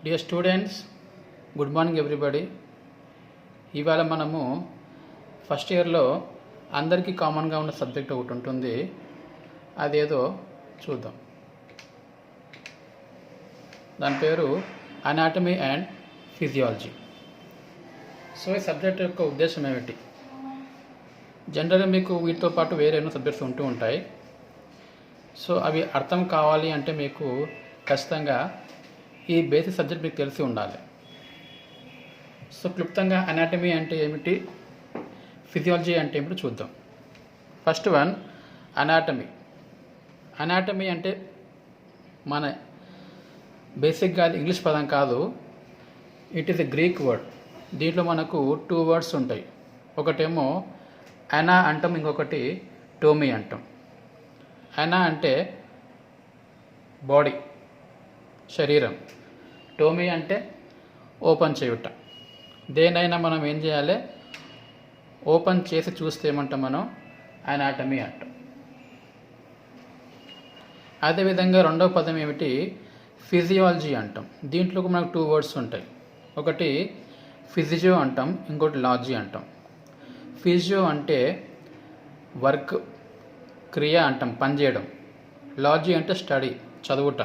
Dear students, good morning everybody. ఇవాళ మనము first ఇయర్లో అందరికీ కామన్గా ఉన్న సబ్జెక్ట్ ఒకటి ఉంటుంది. అదేదో చూద్దాం. దాని పేరు అనాటమీ అండ్ ఫిజియాలజీ. సో ఈ సబ్జెక్ట్ యొక్క ఉద్దేశం ఏమిటి? జనరల్గా మీకు వీటితో పాటు వేరే ఎన్నో సబ్జెక్ట్స్ ఉంటూ ఉంటాయి. సో అవి అర్థం కావాలి అంటే మీకు ఖచ్చితంగా ఈ బేసిక్ సబ్జెక్ట్ మీకు తెలిసి ఉండాలి. సో క్లుప్తంగా అనాటమీ అంటే ఏమిటి, ఫిజియాలజీ అంటే ఏమిటి చూద్దాం. First one, anatomy. అనాటమీ అంటే మన బేసిక్గా అది ఇంగ్లీష్ పదం కాదు, it is a Greek word. దీంట్లో మనకు 2 వర్డ్స్ ఉంటాయి. ఒకటేమో అనా అంటాం, ఇంకొకటి టోమీ అంటాం. అనా అంటే బాడీ, శరీరం. టోమీ అంటే ఓపెన్ చేయుట. దేనైనా మనం ఏం చేయాలి, ఓపెన్ చేసి చూస్తే ఏమంటాం మనం, అనాటమీ అంటాం. అదేవిధంగా రెండవ పదం ఏమిటి, ఫిజియాలజీ అంటాం. దీంట్లో మనకు 2 వర్డ్స్ ఉంటాయి. ఒకటి ఫిజియో అంటాం, ఇంకోటి లాజీ అంటాం. ఫిజియో అంటే వర్క్, క్రియ అంటాం, పనిచేయడం. లాజీ అంటే స్టడీ, చదువుట.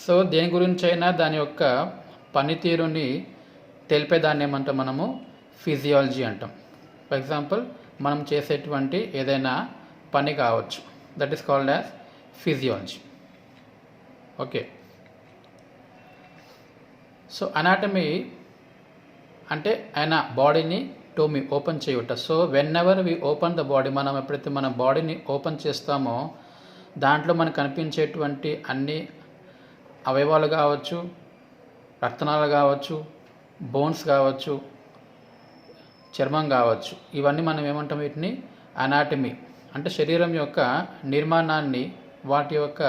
సో దేని గురించి అయినా దాని యొక్క పనితీరుని తెలిపేదాన్ని ఏమంటాం మనము, ఫిజియాలజీ అంటాం. ఫర్ ఎగ్జాంపుల్, మనం చేసేటువంటి ఏదైనా పని కావచ్చు, that is called as physiology. Okay. So anatomy అంటే ఆయన బాడీని, టోమీ ఓపెన్ చేయుట. So whenever we open the body, మనం ఎప్పుడైతే మన బాడీని ఓపెన్ చేస్తామో దాంట్లో మనకు కనిపించేటువంటి అన్ని అవయవాలు కావచ్చు, రక్తనాళాలు కావచ్చు, బోన్స్ కావచ్చు, చర్మం కావచ్చు, ఇవన్నీ మనం ఏమంటాం, వీటిని అనాటమీ అంటే శరీరం యొక్క నిర్మాణాన్ని, వాటి యొక్క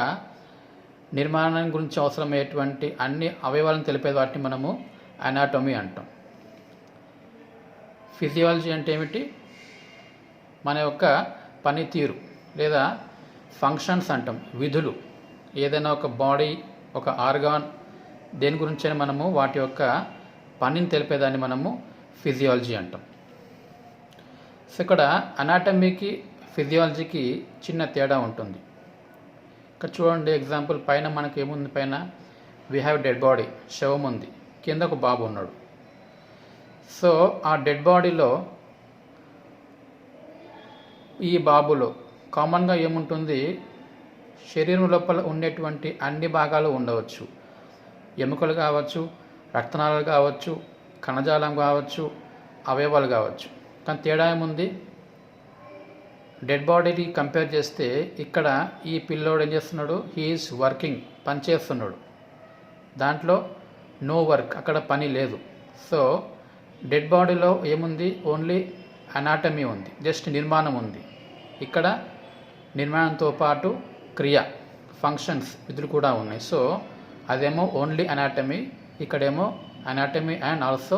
నిర్మాణం గురించి అవసరమయ్యేటువంటి అన్ని అవయవాలను తెలిపే వాటిని మనము అనాటమీ అంటాం. ఫిజియాలజీ అంటే ఏమిటి, మన యొక్క పనితీరు లేదా ఫంక్షన్స్ అంటాం, విధులు. ఏదైనా ఒక బాడీ, ఒక ఆర్గాన్, దేని గురించైనా మనము వాటి యొక్క పనిని తెలిపేదాన్ని మనము ఫిజియాలజీ అంటాం. సో ఇక్కడ అనాటమీకి ఫిజియాలజీకి చిన్న తేడా ఉంటుంది. ఇక్కడ చూడండి, ఎగ్జాంపుల్ పైన మనకి ఏముంది, పైన వీ హ్యావ్ డెడ్ బాడీ, శవం ఉంది, కింద ఒక బాబు ఉన్నాడు. సో ఆ డెడ్ బాడీలో, ఈ బాబులో కామన్గా ఏముంటుంది, శరీరం లోపల ఉండేటువంటి అన్ని భాగాలు ఉండవచ్చు. ఎముకలు కావచ్చు, రక్తనాళాలు కావచ్చు, కణజాలం కావచ్చు, అవయవాలు కావచ్చు. కానీ తేడా ఏముంది, డెడ్ బాడీని కంపేర్ చేస్తే ఇక్కడ ఈ పిల్లోడు ఏం చేస్తున్నాడు, హీఈస్ వర్కింగ్, పని చేస్తున్నాడు. దాంట్లో నో వర్క్, అక్కడ పని లేదు. సో డెడ్ బాడీలో ఏముంది, ఓన్లీ అనాటమీ ఉంది, జస్ట్ నిర్మాణం ఉంది. ఇక్కడ నిర్మాణంతో పాటు క్రియ, ఫంక్షన్స్, విధులు కూడా ఉన్నాయి. సో అదేమో ఓన్లీ అనాటమీ, ఇక్కడేమో అనాటమీ అండ్ ఆల్సో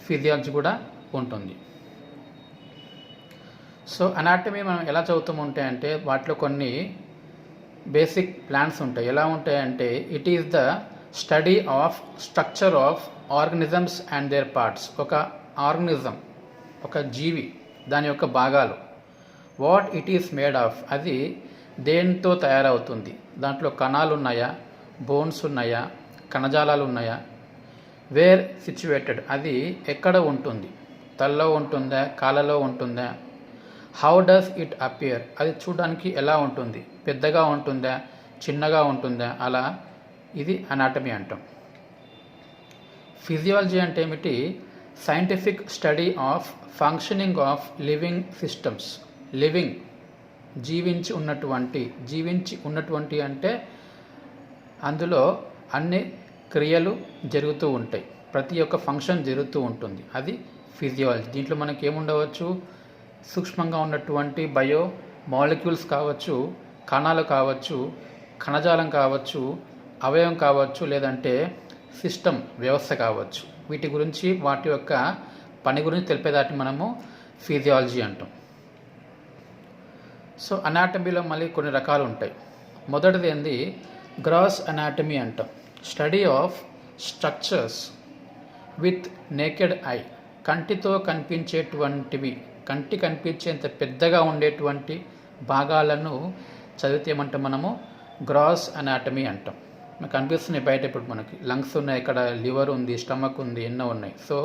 ఫిజియాలజీ కూడా ఉంటుంది. సో అనాటమీ మనం ఎలా చదువుతాము అంటే వాటిలో కొన్ని బేసిక్ ప్లాన్స్ ఉంటాయి. ఎలా ఉంటాయంటే, it is the study of structure of organisms and their parts. ఒక ఆర్గనిజం, ఒక జీవి, దాని యొక్క భాగాలు. What it is made of, అది దేనితో తయారవుతుంది, దాంట్లో కణాలు ఉన్నాయా, బోన్స్ ఉన్నాయా, కణజాలాలు ఉన్నాయా. వేర్ సిచ్యువేటెడ్, అది ఎక్కడ ఉంటుంది, తలలో ఉంటుందా, కాళ్ళలో ఉంటుందా. హౌ డస్ ఇట్ అపియర్, అది చూడడానికి ఎలా ఉంటుంది, పెద్దగా ఉంటుందా, చిన్నగా ఉంటుందా, అలా. ఇది అనాటమీ అంటాం. ఫిజియాలజీ అంటే ఏమిటి, scientific study of functioning of living systems. Living, జీవించి ఉన్నటువంటి అంటే అందులో అన్ని క్రియలు జరుగుతూ ఉంటాయి, ప్రతి ఒక్క ఫంక్షన్ జరుగుతూ ఉంటుంది, అది ఫిజియాలజీ. దీంట్లో మనకి ఏముండవచ్చు, సూక్ష్మంగా ఉన్నటువంటి బయో మాలిక్యూల్స్ కావచ్చు, కణాలు కావచ్చు, కణజాలం కావచ్చు, అవయవం కావచ్చు, లేదంటే సిస్టమ్, వ్యవస్థ కావచ్చు. వీటి గురించి, వాటి యొక్క పని గురించి తెలిపేదాన్ని మనము ఫిజియాలజీ అంటాం. సో అనాటమీలో మళ్ళీ కొన్ని రకాలు ఉంటాయి. మొదటిది ఏంది, గ్రాస్ అనాటమీ అంటాం. Study of structures with naked I, కంటితో కనిపించేటువంటివి, కంటి కనిపించేంత పెద్దగా ఉండేటువంటి భాగాలను చదివితే ఏమంటాం మనము గ్రాస్ అనాటమీ అంటాం. మనకు కనిపిస్తున్నాయి బయట, ఇప్పుడు మనకి లంగ్స్ ఉన్నాయి, ఇక్కడ లివర్ ఉంది, స్టమక్ ఉంది, ఎన్నో ఉన్నాయి. సో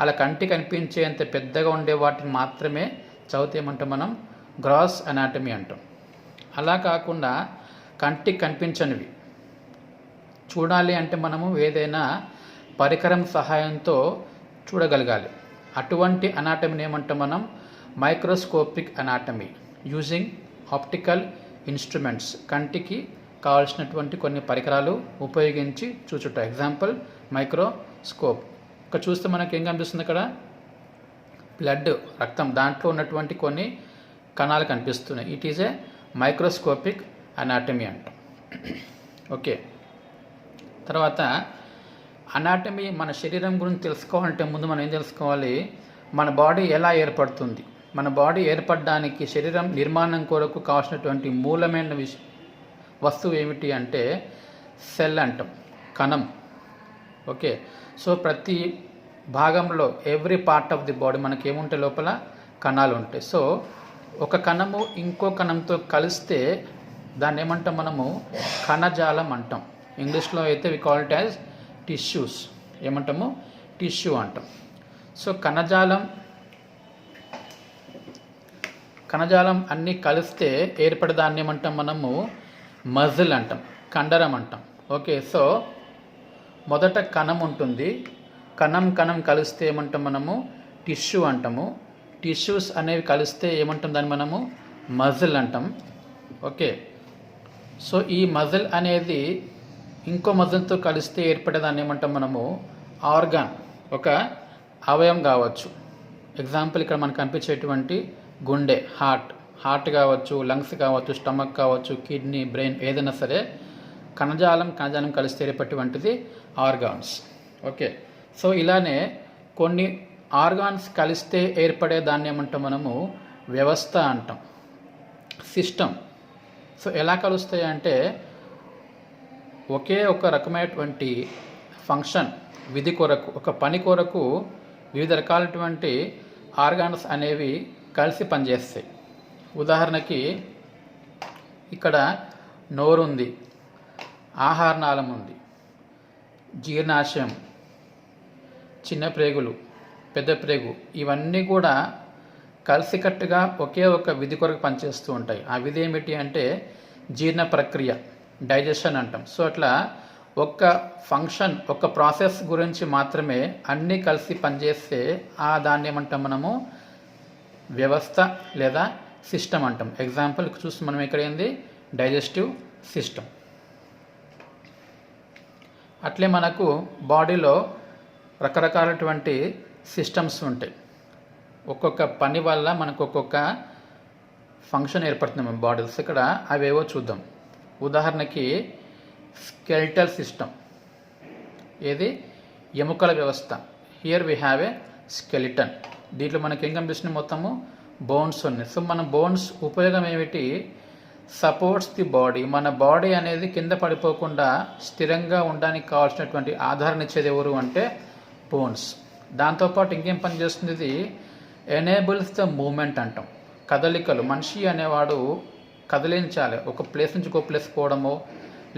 అలా కంటి కనిపించేంత పెద్దగా ఉండే వాటిని మాత్రమే చదివితే ఏమంటాం మనం గ్రాస్ అనాటమీ అంటాం. అలా కాకుండా కంటికి కనిపించనివి చూడాలి అంటే మనము ఏదైనా పరికరం సహాయంతో చూడగలగాలి. అటువంటి అనాటమీని ఏమంటాం మనం microscopic anatomy, using optical instruments, కంటికి కావాల్సినటువంటి కొన్ని పరికరాలు ఉపయోగించి చూచుట. Example microscope. ఇక్కడ చూస్తే మనకి ఏం కనిపిస్తుంది, ఇక్కడ బ్లడ్, రక్తం, దాంట్లో ఉన్నటువంటి కొన్ని కణాలు కనిపిస్తున్నాయి. It is a microscopic anatomy అంటాం. ఓకే, తర్వాత అనాటమీ, మన శరీరం గురించి తెలుసుకోవాలంటే ముందు మనం ఏం తెలుసుకోవాలి, మన బాడీ ఎలా ఏర్పడుతుంది, మన బాడీ ఏర్పడడానికి శరీరం నిర్మాణం కొరకు కావాల్సినటువంటి మూలమైన వస్తువు ఏమిటి అంటే సెల్ అంటాం, కణం. ఓకే, సో ప్రతి భాగంలో every part of the body మనకి ఏముంటాయి, లోపల కణాలు ఉంటాయి. సో ఒక కణము ఇంకో కణంతో కలిస్తే దాన్ని ఏమంటాం మనము కణజాలం అంటాం. ఇంగ్లీష్లో అయితే we call it as tissues. ఏమంటాము టిష్యూ అంటాం. సో కణజాలం అన్నీ కలిస్తే ఏర్పడే దాన్ని ఏమంటాం మనము మజిల్ అంటాం, కండరం అంటాం. ఓకే, సో మొదట కణం ఉంటుంది, కణం కలిస్తే ఏమంటాం మనము టిష్యూ అంటాము. టిష్యూస్ అనేవి కలిస్తే ఏమంటాం దాన్ని మనము మజిల్ అంటాం. ఓకే, సో ఈ మజిల్ అనేది ఇంకో మజిల్తో కలిస్తే ఏర్పడేదాన్ని ఏమంటాం మనము ఆర్గాన్, ఒక అవయవం కావచ్చు. ఎగ్జాంపుల్ ఇక్కడ మనకు కనిపించేటువంటి గుండె, హార్ట్ కావచ్చు, లంగ్స్ కావచ్చు, స్టమక్ కావచ్చు, కిడ్నీ, బ్రెయిన్, ఏదైనా సరే కణజాలం కలిస్తే ఏర్పడేటువంటిది ఆర్గాన్స్. ఓకే, సో ఇలానే కొన్ని ఆర్గాన్స్ కలిస్తే ఏర్పడే దాన్ని ఏమంటాం మనము వ్యవస్థ అంటాం, సిస్టమ్. సో ఎలా కలుస్తాయి అంటే ఒకే ఒక రకమైనటువంటి ఫంక్షన్, విధి కొరకు, ఒక పని కొరకు వివిధ రకాలటువంటి ఆర్గాన్స్ అనేవి కలిసి పనిచేస్తాయి. ఉదాహరణకి ఇక్కడ నోరు ఉంది, ఆహార నాళం ఉంది, జీర్ణాశయం, చిన్న ప్రేగులు, పెద్ద ప్రేగు, ఇవన్నీ కూడా కలిసికట్టుగా ఒకే ఒక విధి కొరకు పనిచేస్తూ ఉంటాయి. ఆ విధి ఏమిటి అంటే జీర్ణ ప్రక్రియ, డైజెషన్ అంటాం. సో అట్లా ఒక్క ఫంక్షన్, ఒక ప్రాసెస్ గురించి మాత్రమే అన్నీ కలిసి పనిచేస్తే దాన్ని ఏమంటాం మనము వ్యవస్థ లేదా సిస్టమ్ అంటాం. ఎగ్జాంపుల్ చూస్తే మనం ఇక్కడ ఏంది డైజెస్టివ్ సిస్టమ్. అట్లే మనకు బాడీలో రకరకాలటువంటి సిస్టమ్స్ ఉంటాయి. ఒక్కొక్క పని వల్ల మనకు ఒక్కొక్క ఫంక్షన్ ఏర్పడుతుంది మన బాడీస్. ఇక్కడ అవేవో చూద్దాం. ఉదాహరణకి స్కెలిటల్ సిస్టమ్, ఏది ఎముకల వ్యవస్థ. Here we have a skeleton. దీంట్లో మనకి ఏం కనిపిస్తుంది, మొత్తము బోన్స్ ఉన్నాయి. సో మన బోన్స్ ఉపయోగం ఏమిటి, సపోర్ట్స్ ది బాడీ. మన బాడీ అనేది కింద పడిపోకుండా స్థిరంగా ఉండడానికి కావాల్సినటువంటి ఆధారం ఇచ్చేది ఎవరు అంటే బోన్స్. దాంతోపాటు ఇంకేం పని చేస్తుంది, ఇది ఎనేబుల్స్ ద మూమెంట్ అంటాం, కదలికలు. మనిషి అనేవాడు కదిలించాలి, ఒక ప్లేస్ నుంచి ఇంకో ప్లేస్ పోవడము,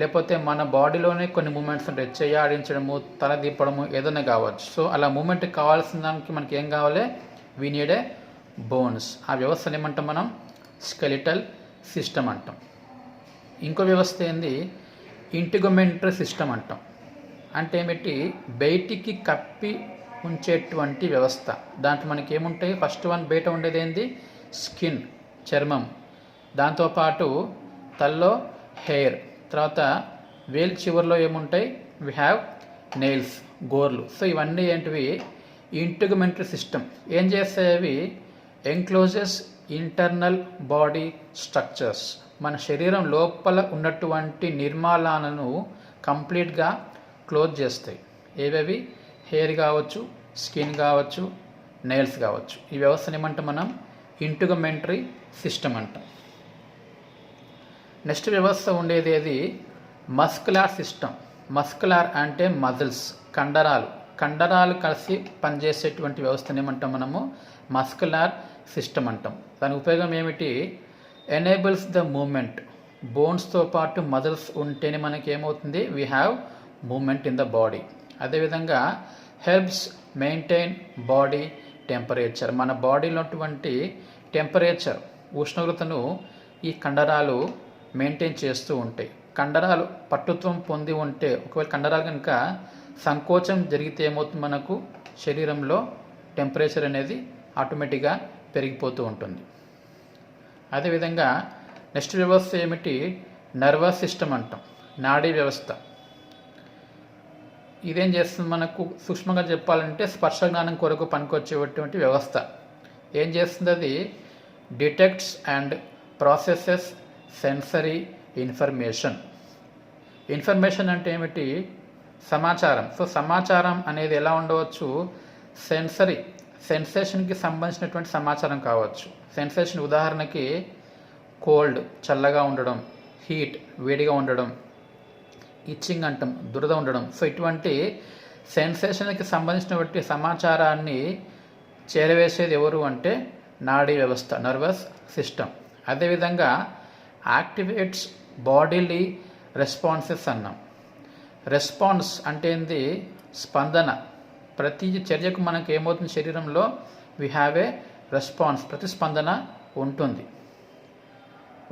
లేకపోతే మన బాడీలోనే కొన్ని మూమెంట్స్ ఉంటాయి, చెయ్యి ఆడించడము, తల దీపడము, ఏదైనా కావచ్చు. సో అలా మూమెంట్ కావాల్సిన దానికి మనకి ఏం కావాలి, వీ నీడ్ ఏ బోన్స్. ఆ వ్యవస్థను ఏమంటాం మనం స్కెలిటల్ సిస్టమ్ అంటాం. ఇంకో వ్యవస్థ ఏంది ఇంటిగ్యుమెంటరీ సిస్టమ్ అంటాం. అంటే ఏమిటి, బయటికి కప్పి ఉంచేటువంటి వ్యవస్థ. దాంట్లో మనకి ఏముంటాయి, ఫస్ట్ వన్ బయట ఉండేది ఏంది స్కిన్, చర్మం, దాంతోపాటు తల్లో హెయిర్, తర్వాత వేల్ చివరిలో ఏముంటాయి, వి హ్యావ్ నెయిల్స్, గోర్లు. సో ఇవన్నీ ఏంటివి ఇంటిగ్యుమెంటరీ సిస్టమ్. ఏం చేస్తాయి అవి, ఎంక్లోజెస్ ఇంటర్నల్ బాడీ స్ట్రక్చర్స్, మన శరీరం లోపల ఉన్నటువంటి నిర్మాణాలను కంప్లీట్గా క్లోజ్ చేస్తాయి. ఏవేవి, హెయిర్ కావచ్చు, స్కిన్ కావచ్చు, నెయిల్స్ కావచ్చు. ఈ వ్యవస్థను ఏమంటాం మనం ఇంటిగ్యుమెంటరీ సిస్టమ్ అంటాం. నెక్స్ట్ వ్యవస్థ ఉండేది ఏది మస్కులార్ సిస్టమ్. మస్కులార్ అంటే మజిల్స్, కండరాలు కలిసి పనిచేసేటువంటి వ్యవస్థను ఏమంటాం మనము మస్కులార్ సిస్టమ్ అంటాం. దాని ఉపయోగం ఏమిటి? Enables the moment. బోన్స్తో పాటు మజిల్స్ ఉంటేనే మనకి ఏమవుతుంది? We have moment in the body. అదేవిధంగా హెల్ప్స్ మెయింటైన్ బాడీ టెంపరేచర్. మన బాడీలో ఉన్నటువంటి టెంపరేచర్, ఉష్ణోగ్రతను ఈ కండరాలు మెయింటైన్ చేస్తూ ఉంటాయి. కండరాలు పట్టుత్వం పొంది ఉంటే, ఒకవేళ కండరాలు కనుక సంకోచం జరిగితే ఏమవుతుంది? మనకు శరీరంలో టెంపరేచర్ అనేది ఆటోమేటిక్గా పెరిగిపోతూ ఉంటుంది. అదేవిధంగా నెక్స్ట్ వ్యవస్థ ఏమిటి? నర్వస్ సిస్టమ్ అంటాం, నాడీ వ్యవస్థ. ఇదేం చేస్తుంది? మనకు సూక్ష్మంగా చెప్పాలంటే స్పర్శ జ్ఞానం కొరకు పనికొచ్చేటువంటి వ్యవస్థ. ఏం చేస్తుంది? అది detects and processes sensory information. Information అంటే ఏమిటి? సమాచారం. సో సమాచారం అనేది ఎలా ఉండవచ్చు? సెన్సేషన్కి సంబంధించినటువంటి సమాచారం కావచ్చు. సెన్సేషన్ ఉదాహరణకి కోల్డ్ చల్లగా ఉండడం, హీట్ వేడిగా ఉండడం, ఇచ్చింగ్ అంటాం దురద ఉండడం. సో ఇటువంటి సెన్సేషన్కి సంబంధించినటువంటి సమాచారాన్ని చేరవేసేది ఎవరు అంటే నాడీ వ్యవస్థ, నర్వస్ సిస్టమ్. అదేవిధంగా యాక్టివేట్స్ బాడీలీ రెస్పాన్సెస్ అన్నాం. రెస్పాన్స్ అంటే ఏంది? స్పందన. ప్రతి చర్యకు మనకు ఏమవుతుంది? శరీరంలో వీ హ్యావ్ ఏ రెస్పాన్స్, ప్రతిస్పందన ఉంటుంది.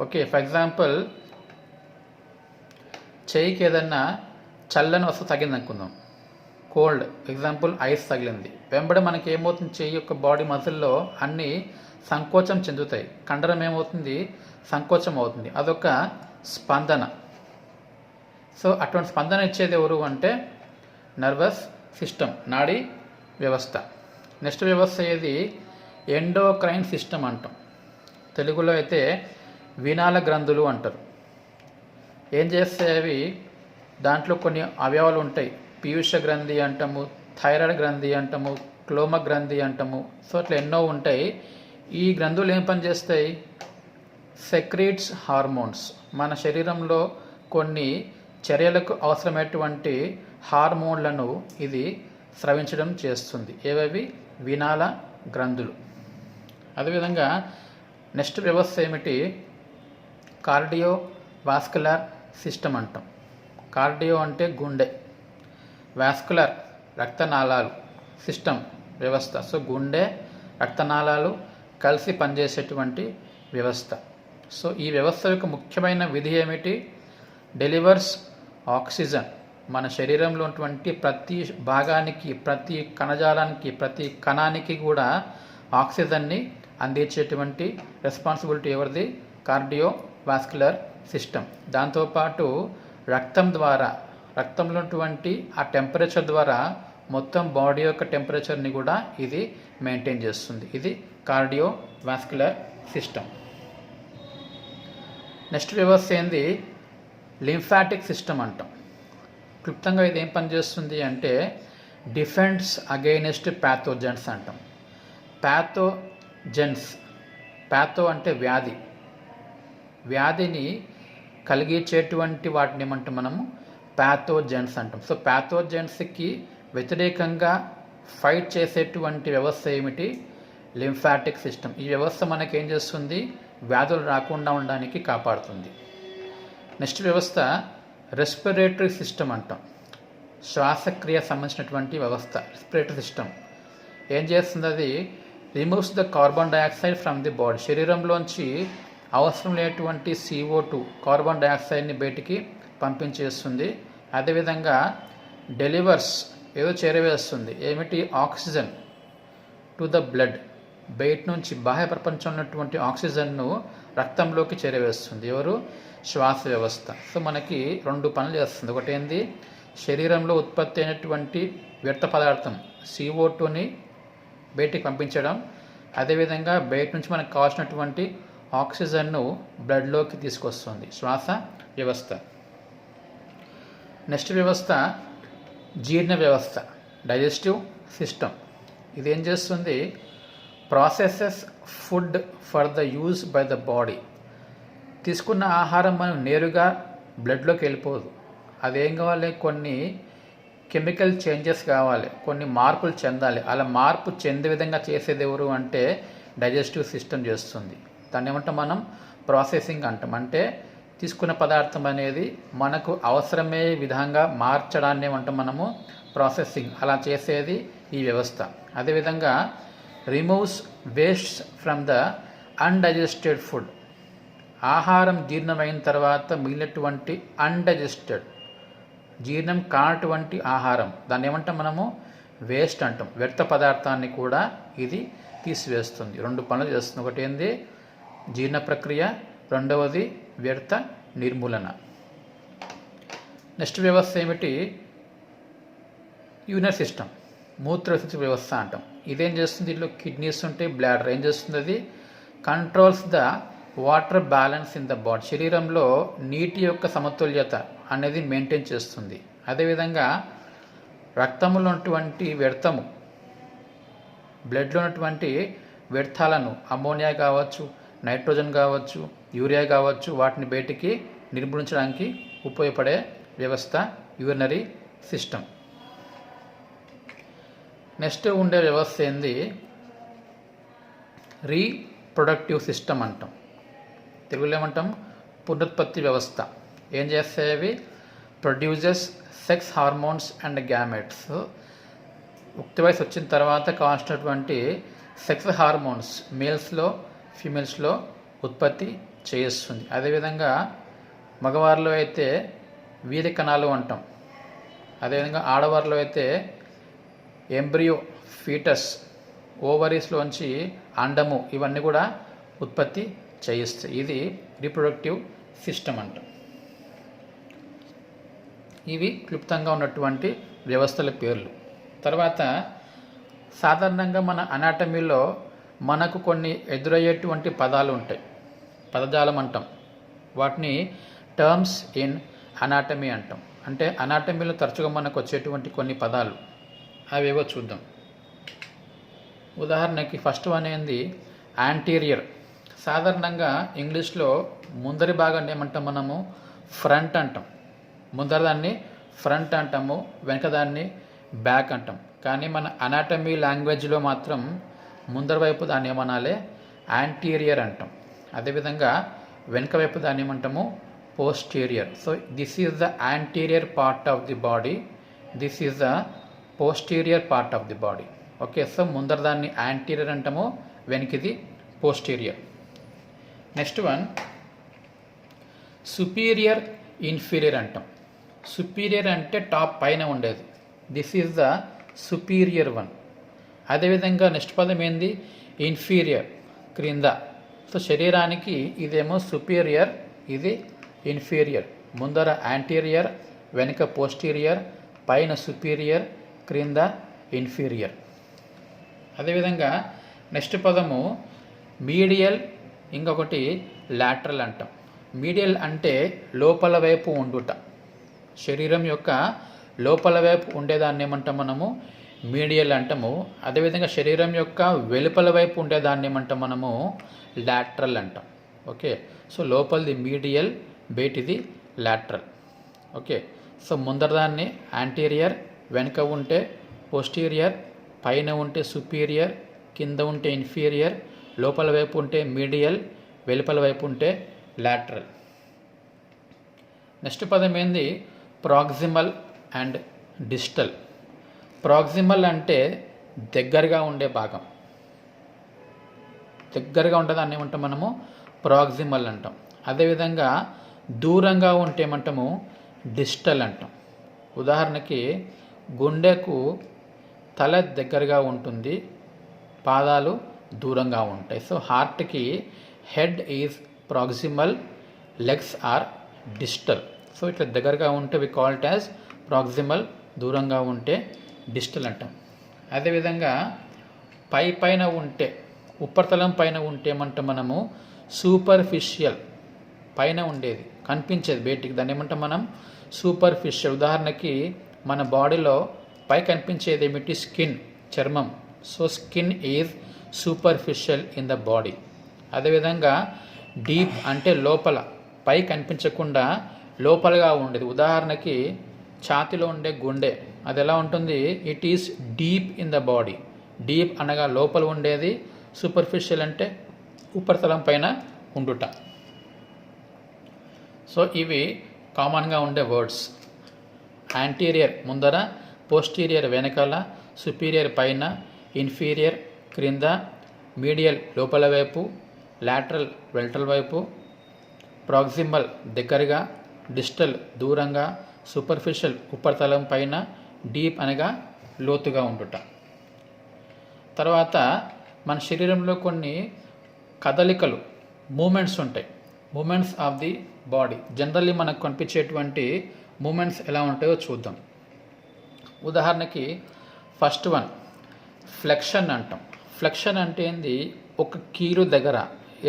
ఓకే, ఫర్ ఎగ్జాంపుల్ చెయ్యికి ఏదన్నా చల్లని వస్తువు తగిలింది అనుకుందాం, కోల్డ్, ఎగ్జాంపుల్ ఐస్ తగిలింది. వెంబడి మనకి ఏమవుతుంది? చెయ్యి యొక్క బాడీ మజిల్లో అన్నీ సంకోచం చెందుతాయి. కండరం ఏమవుతుంది? సంకోచం అవుతుంది. అదొక స్పందన. సో అటువంటి స్పందన ఇచ్చేది ఎవరు అంటే నర్వస్ సిస్టమ్, నాడీ వ్యవస్థ. నెక్స్ట్ వ్యవస్థ ఏది? ఎండోక్రైన్ సిస్టమ్ అంటాం. తెలుగులో అయితే వినాల గ్రంథులు అంటారు. ఏం చేస్తాయి అవి? దాంట్లో కొన్ని అవయవాలు ఉంటాయి. పీయూష గ్రంథి అంటాము, థైరాయిడ్ గ్రంథి అంటాము, క్లోమ గ్రంథి అంటాము. సో అట్లా ఎన్నో ఉంటాయి. ఈ గ్రంథులు ఏం పని చేస్తాయి? Secretes hormones. మన శరీరంలో కొన్ని చర్యలకు అవసరమైనటువంటి హార్మోన్లను ఇది స్రవించడం చేస్తుంది. ఏవవి? వినాల గ్రంథులు. అదేవిధంగా నెక్స్ట్ వ్యవస్థ ఏమిటి? కార్డియో వాస్కులర్ సిస్టమ్ అంటాం. కార్డియో అంటే గుండె, వాస్కులర్ రక్తనాళాలు, సిస్టమ్ వ్యవస్థ. సో గుండె, రక్తనాళాలు కలిసి పనిచేసేటువంటి వ్యవస్థ. సో ఈ వ్యవస్థ యొక్క ముఖ్యమైన విధి ఏమిటి? Delivers oxygen. మన శరీరంలో ఉన్నటువంటి ప్రతి భాగానికి, ప్రతి కణజాలానికి, ప్రతి కణానికి కూడా ఆక్సిజన్ని అందించేటువంటి రెస్పాన్సిబిలిటీ ఎవరిది? Cardio vascular system. దాంతోపాటు రక్తం ద్వారా, రక్తంలో ఉన్నటువంటి ఆ టెంపరేచర్ ద్వారా మొత్తం బాడీ యొక్క టెంపరేచర్ని కూడా ఇది మెయింటైన్ చేస్తుంది. ఇది కార్డియో వాస్కులర్ సిస్టమ్. నెక్స్ట్ వ్యవస్థ ఏంది? లింఫాటిక్ సిస్టమ్ అంటాం. క్లుప్తంగా ఇది ఏం పనిచేస్తుంది అంటే డిఫెన్స్ అగైనెస్ట్ ప్యాథోజన్స్ అంటాం. ప్యాథోజన్స్, ప్యాథో అంటే వ్యాధి, వ్యాధిని కలిగించేటువంటి వాటిని ఏమంటాం మనము? ప్యాథోజన్స్ అంటాం. సో ప్యాథోజన్స్కి వ్యతిరేకంగా ఫైట్ చేసేటువంటి వ్యవస్థ ఏమిటి? Lymphatic system. ఈ వ్యవస్థ మనకేం చేస్తుంది? వ్యాధులు రాకుండా ఉండడానికి కాపాడుతుంది. నెక్స్ట్ వ్యవస్థ రెస్పిరేటరీ సిస్టమ్ అంటాం. శ్వాసక్రియ సంబంధించినటువంటి వ్యవస్థ, రెస్పిరేటరీ సిస్టమ్. ఏం చేస్తుంది? అది removes the carbon dioxide from the body. శరీరంలోంచి అవసరం లేనటువంటి CO2 కార్బన్ డైఆక్సైడ్ని బయటికి పంపించేస్తుంది. అదేవిధంగా డెలివర్స్, ఏదో చేరవేస్తుంది. ఏమిటి? Oxygen to the blood. బయట నుంచి బాహ్య ప్రపంచంలో ఉన్నటువంటి ఆక్సిజన్ను రక్తంలోకి చేరవేస్తుంది. ఎవరు? శ్వాస వ్యవస్థ. సో మనకి రెండు పనులు చేస్తుంది. ఒకటి ఏంది? శరీరంలో ఉత్పత్తి అయినటువంటి వ్యర్థ పదార్థం CO2ని బయటికి పంపించడం. అదేవిధంగా బయట నుంచి మనకు కావాల్సినటువంటి ఆక్సిజన్ను బ్లడ్లోకి తీసుకొస్తుంది, శ్వాస వ్యవస్థ. నెక్స్ట్ వ్యవస్థ జీర్ణ వ్యవస్థ, డైజెస్టివ్ సిస్టమ్. ఇది ఏం చేస్తుంది? Processes food for the use by the body. తీసుకున్న ఆహారం మనం నేరుగా బ్లడ్లోకి వెళ్ళిపోదు. అదేం కావాలి, కొన్ని కెమికల్ చేంజెస్ కావాలి, కొన్ని మార్పులు చెందాలి. అలా మార్పు చెందే విధంగా చేసేది ఎవరు అంటే డైజెస్టివ్ సిస్టమ్ చేస్తుంది. దాన్ని ఏమంటాం మనం, ప్రాసెసింగ్ అంటాం. అంటే తీసుకున్న పదార్థం అనేది మనకు అవసరమే విధంగా మార్చడాన్ని ఏమంటాం మనము ప్రాసెసింగ్. అలా చేసేది ఈ వ్యవస్థ. అదేవిధంగా removes waste from the undigested food. ఆహారం జీర్ణమైన తర్వాత మిగిలినటువంటి అన్డైజెస్టెడ్, జీర్ణం కానటువంటి ఆహారం, దాన్ని ఏమంటాం మనము వేస్ట్ అంటాం. వ్యర్థ పదార్థాన్ని కూడా ఇది తీసివేస్తుంది. 2 పనులు చేస్తుంది. ఒకటి ఏంది జీర్ణ ప్రక్రియ, రెండవది వ్యర్థ నిర్మూలన. నెక్స్ట్ వ్యవస్థ ఏమిటి, యూరినరీ సిస్టమ్, మూత్రవిసర్జన వ్యవస్థ అంటాం. ఇదేం చేస్తుంది, దీంట్లో కిడ్నీస్ ఉంటాయి, బ్లాడర్. ఏం చేస్తుంది, అది controls the water balance in the body. శరీరంలో నీటి యొక్క సమతుల్యత అనేది మెయింటైన్ చేస్తుంది. అదేవిధంగా రక్తంలో ఉన్నటువంటి వ్యర్థము, బ్లడ్లో ఉన్నటువంటి వ్యర్థాలను, అమోనియా కావచ్చు, నైట్రోజన్ కావచ్చు, యూరియా కావచ్చు, వాటిని బయటికి నిర్మూలించడానికి ఉపయోగపడే వ్యవస్థ యూరినరీ సిస్టమ్. నెక్స్ట్ ఉండే వ్యవస్థ ఏంది, రీప్రొడక్టివ్ సిస్టమ్ అంటాం. తెలుగులో ఏమంటాం, పునరుత్పత్తి వ్యవస్థ. ఏం చేస్తాయి అవి, produces sex hormones and gametes. యుక్త వయసు వచ్చిన తర్వాత కావాల్సినటువంటి సెక్స్ హార్మోన్స్ మేల్స్లో ఫీమేల్స్లో ఉత్పత్తి చేస్తుంది. అదేవిధంగా మగవారిలో అయితే వీర్య కణాలు అంటాం. అదేవిధంగా ఆడవారిలో అయితే ఎంబ్రియో, ఫీటస్, ఓవరీస్లోంచి అండము, ఇవన్నీ కూడా ఉత్పత్తి చేయిస్తాయి. ఇది రీప్రొడక్టివ్ సిస్టమ్ అంటాం. ఇవి క్లుప్తంగా ఉన్నటువంటి వ్యవస్థల పేర్లు. తర్వాత సాధారణంగా మన అనాటమీలో మనకు కొన్ని ఎదురయ్యేటువంటి పదాలు ఉంటాయి, పదజాలం అంటాం. వాటిని టర్మ్స్ ఇన్ అనాటమీ అంటాం. అంటే అనాటమీలో తరచుగా మనకు వచ్చేటువంటి కొన్ని పదాలు, అవేవో చూద్దాం. ఉదాహరణకి ఫస్ట్ వన్ ఏంది, యాంటీరియర్. సాధారణంగా ఇంగ్లీష్లో ముందరి భాగాన్ని ఏమంటాం మనము ఫ్రంట్ అంటాం. ముందర దాన్ని ఫ్రంట్ అంటాము, వెనక దాన్ని బ్యాక్ అంటాం. కానీ మన అనాటమీ లాంగ్వేజ్లో మాత్రం ముందర వైపు దాన్ని ఏమనాలి, యాంటీరియర్ అంటాం. అదేవిధంగా వెనుక వైపు దాన్ని ఏమంటాము posterior. So this is the anterior part of the body, this is the posterior part of the body. Okay, so ముందర దాన్ని యాంటీరియర్ అంటాము, వెనకిది posterior. Next one superior, inferior అంటాం. సుపీరియర్ అంటే టాప్ పైన ఉండేది, this is the superior one. అదేవిధంగా next పదం ఏంది, ఇన్ఫీరియర్, క్రింద. సో శరీరానికి ఇదేమో సుపీరియర్, ఇది ఇన్ఫీరియర్. ముందర యాంటీరియర్, వెనుక పోస్టీరియర్, పైన సుపీరియర్, క్రింద ఇన్ఫీరియర్. అదేవిధంగా నెక్స్ట్ పదము మీడియల్, ఇంకొకటి లాటరల్ అంటాం. మీడియల్ అంటే లోపల వైపు ఉండుట, శరీరం యొక్క లోపల వైపు ఉండేదాన్ని ఏమంటాం మనము మీడియల్ అంటాము. అదేవిధంగా శరీరం యొక్క వెలుపల వైపు ఉండేదాన్ని ఏమంటాం మనము లాటరల్ అంటాం. ఓకే, సో లోపలిది మీడియల్, బయటిది లాటరల్. ఓకే, సో ముందర దాన్ని యాంటీరియర్, వెనుక ఉంటే పోస్టీరియర్, పైన ఉంటే సుపీరియర్, కింద ఉంటే ఇన్ఫీరియర్, లోపల వైపు ఉంటే మీడియల్, వెలుపల వైపు ఉంటే లాటరల్. నెక్స్ట్ పదం ఏంది, ప్రాక్సిమల్ అండ్ డిస్టల్. ప్రాక్సిమల్ అంటే దగ్గరగా ఉండే భాగం, దగ్గరగా ఉంటే దాన్ని ఏమంటాం మనము ప్రాక్సిమల్ అంటాం. అదేవిధంగా దూరంగా ఉంటే ఏమంటాము డిస్టల్ అంటాం. ఉదాహరణకి గుండెకు తల దగ్గరగా ఉంటుంది, పాదాలు దూరంగా ఉంటాయి. సో హార్ట్కి head is proximal, legs are distal. So ఇట్లా దగ్గరగా ఉంటే we call it as proximal, దూరంగా ఉంటే డిస్టల్ అంటాం. అదేవిధంగా పైన ఉంటే, ఉపరితలం పైన ఉంటే ఏమంటాం మనము సూపర్ఫిషియల్, పైన ఉండేది కనిపించేది బయటికి, దాన్ని ఏమంటాం మనం సూపర్ఫిషియల్. ఉదాహరణకి మన బాడీలో పై కనిపించేది ఏమిటి, స్కిన్, చర్మం. So skin is superficial in the body. అదేవిధంగా డీప్ అంటే లోపల, పై కనిపించకుండా లోపలగా ఉండేది. ఉదాహరణకి ఛాతిలో ఉండే గుండె అది ఎలా ఉంటుంది? It is deep in the body. Deep అనగా లోపల ఉండేది, సూపర్ఫిషియల్ అంటే ఉపరితలం పైన ఉండుట. సో ఇవి కామన్గా ఉండే వర్డ్స్. యాంటీరియర్ ముందర, పోస్టీరియర్ వెనకాల, సుపీరియర్ పైన, ఇన్ఫీరియర్ క్రింద, మీడియల్ లోపల వైపు, లాటరల్ వెంట్రల్ వైపు, ప్రాక్సిమల్ దగ్గరగా, డిస్టల్ దూరంగా, సూపర్ఫిషియల్ ఉపరితలం పైన, డీప్ అనగా లోతుగా ఉండుట. తర్వాత మన శరీరంలో కొన్ని కదలికలు, మూమెంట్స్ ఉంటాయి. Moments of the body. Generally మనకు కనిపించేటువంటి మూమెంట్స్ ఎలా ఉంటాయో చూద్దాం. ఉదాహరణకి ఫస్ట్ వన్ ఫ్లెక్షన్ అంటాం. ఫ్లెక్షన్ అంటే ఏంది? ఒక కీలు దగ్గర,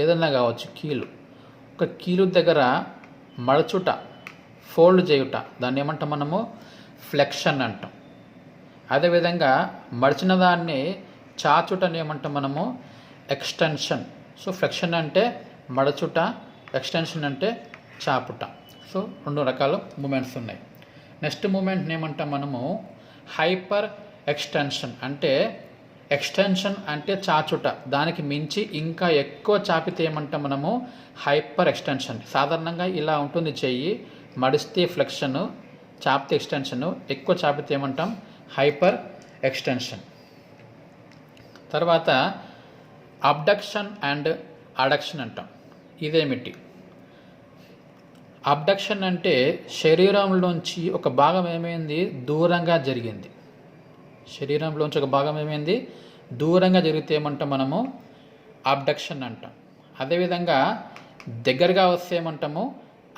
ఏదన్నా కావచ్చు కీలు, ఒక కీలు దగ్గర మడచుట, ఫోల్డ్ చేయుట, దాన్ని ఏమంటాం మనము? ఫ్లెక్షన్ అంటాం. అదేవిధంగా మడిచిన దాన్ని చాచుటని ఏమంటాం మనము? ఎక్స్టెన్షన్. సో ఫ్లెక్షన్ అంటే మడచుట, ఎక్స్టెన్షన్ అంటే చాపుట. సో 2 రకాల మూమెంట్స్ ఉన్నాయి. నెక్స్ట్ మూమెంట్ని ఏమంటాం మనము? Hyper extension. అంటే ఎక్స్టెన్షన్ అంటే చాచుట, దానికి మించి ఇంకా ఎక్కువ చాపితే ఏమంటాం మనము? Hyper extension. సాధారణంగా ఇలా ఉంటుంది చెయ్యి, మడిస్తే ఫ్లెక్షను, చాపితే ఎక్స్టెన్షను, ఎక్కువ చాపితే ఏమంటాం? Hyper extension. తర్వాత అబ్డక్షన్ అండ్ అడక్షన్ అంటాం. ఇదేమిటి? అబ్డక్షన్ అంటే శరీరంలోంచి ఒక భాగం ఏమైంది? దూరంగా జరిగింది. శరీరంలోంచి ఒక భాగం ఏమైంది? దూరంగా జరిగితే ఏమంటాం మనము? అబ్డక్షన్ అంటాం. అదేవిధంగా దగ్గరగా వస్తే ఏమంటాము?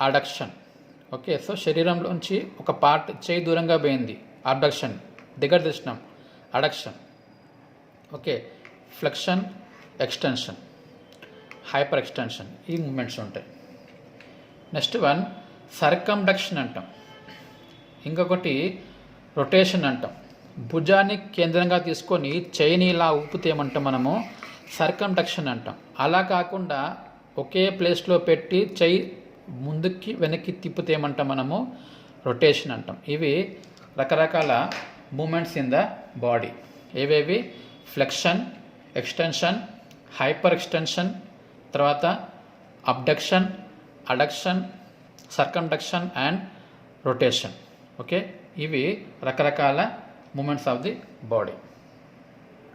అడక్షన్. ఓకే. సో శరీరంలోంచి ఒక పార్ట్ చేయి దూరంగా పోయింది, అబ్డక్షన్. దగ్గర తెచ్చినాం, adduction. Okay. Flexion, extension, hyperextension, ఈ మూమెంట్స్ ఉంటాయి. నెక్స్ట్ వన్ సర్కండక్షన్ అంటాం. ఇంకొకటి రొటేషన్ అంటాం. భుజాన్ని కేంద్రంగా తీసుకొని చైని ఇలా ఊపితే ఏమంటాం మనము? సర్కండక్షన్ అంటాం. అలా కాకుండా ఒకే ప్లేస్లో పెట్టి చెయ్యి ముందుకి వెనక్కి తిప్పితే ఏమంటాం మనము? రొటేషన్ అంటాం. ఇవి రకరకాల మూమెంట్స్ ఇన్ ద బాడీ. ఏవేవి? ఫ్లెక్షన్, ఎక్స్టెన్షన్, హైపర్ ఎక్స్టెన్షన్, తర్వాత abduction, adduction, circumduction and rotation. Okay. ఇవి రకరకాల మూమెంట్స్ ఆఫ్ ది బాడీ.